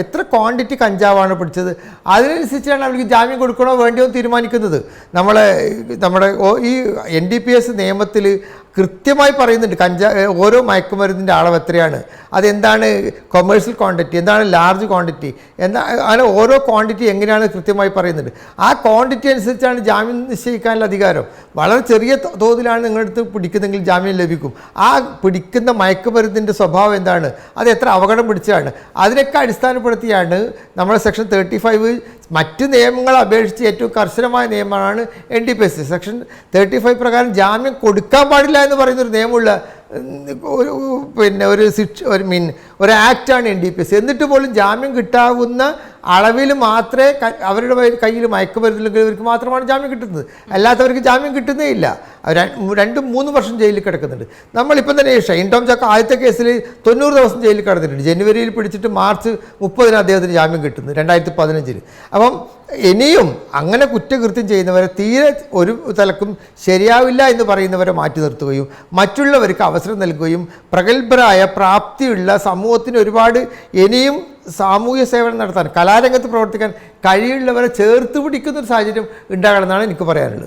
എത്ര ക്വാണ്ടിറ്റി കഞ്ചാവാണ് പിടിച്ചത് അതിനനുസരിച്ചാണ് അവർക്ക് ജാമ്യം കൊടുക്കണോ വേണ്ടിയോ തീരുമാനിക്കുന്നത്. നമ്മുടെ ഈ NDPS നിയമത്തിൽ കൃത്യമായി പറയുന്നുണ്ട് ഓരോ മയക്കുമരുന്നിൻ്റെ അളവ് എത്രയാണ്, അതെന്താണ് കൊമേഴ്ഷ്യൽ ക്വാണ്ടിറ്റി, എന്താണ് ലാർജ് ക്വാണ്ടിറ്റി, അങ്ങനെ ഓരോ ക്വാണ്ടിറ്റി എങ്ങനെയാണ് കൃത്യമായി പറയുന്നുണ്ട്. ആ ക്വാണ്ടിറ്റി അനുസരിച്ചാണ് ജാമ്യം നിശ്ചയിക്കാനുള്ള അധികാരം. വളരെ ചെറിയ തോതിലാണ് നിങ്ങളടുത്ത് പിടിക്കുന്നെങ്കിൽ ജാമ്യം ലഭിക്കും. ആ പിടിക്കുന്ന മയക്കുമരുന്നിൻ്റെ സ്വഭാവം എന്താണ്, അത് എത്ര അപകടം പിടിച്ചതാണ്, അതിനൊക്കെ അടിസ്ഥാനപ്പെടുത്തിയാണ് നമ്മുടെ സെക്ഷൻ 35 മറ്റ് നിയമങ്ങളെ അപേക്ഷിച്ച് ഏറ്റവും കർശനമായ നിയമമാണ് NDPS. സെക്ഷൻ 35 പ്രകാരം ജാമ്യം കൊടുക്കാൻ പാടില്ല എന്ന് പറയുന്നൊരു നിയമമുള്ള ഒരു ആക്റ്റാണ് NDPS. എന്നിട്ട് പോലും ജാമ്യം കിട്ടാവുന്ന അളവിൽ മാത്രമേ അവരുടെ കയ്യിൽ മയക്കുമരുന്നില്ലെങ്കിൽ ഇവർക്ക് മാത്രമാണ് ജാമ്യം കിട്ടുന്നത്, അല്ലാത്തവർക്ക് ജാമ്യം കിട്ടുന്നേ ഇല്ല. 2-3 വർഷം ജയിലിൽ കിടക്കുന്നുണ്ട്. നമ്മളിപ്പം തന്നെ ഷൈൻ ടോം ചാക്കോ ആദ്യത്തെ കേസിൽ 90 ദിവസം ജയിലിൽ കിടന്നിട്ടുണ്ട്. ജനുവരിയിൽ പിടിച്ചിട്ട് മാർച്ച് 30 അദ്ദേഹത്തിന് ജാമ്യം കിട്ടുന്നു 2015. അപ്പം ഇനിയും അങ്ങനെ കുറ്റകൃത്യം ചെയ്യുന്നവരെ തീരെ ഒരു തലക്കും ശരിയാവില്ല എന്ന് പറയുന്നവരെ മാറ്റി നിർത്തുകയും മറ്റുള്ളവർക്ക് അവസരം നൽകുകയും പ്രഗത്ഭരായ പ്രാപ്തിയുള്ള സമൂഹത്തിന് ഒരുപാട് ഇനിയും സാമൂഹ്യ സേവനം നടത്താൻ കലാരംഗത്ത് പ്രവർത്തിക്കാൻ കഴിയുള്ളവരെ ചേർത്ത് പിടിക്കുന്നൊരു സാഹചര്യം ഉണ്ടാകണമെന്നാണ് എനിക്ക് പറയാനുള്ളത്.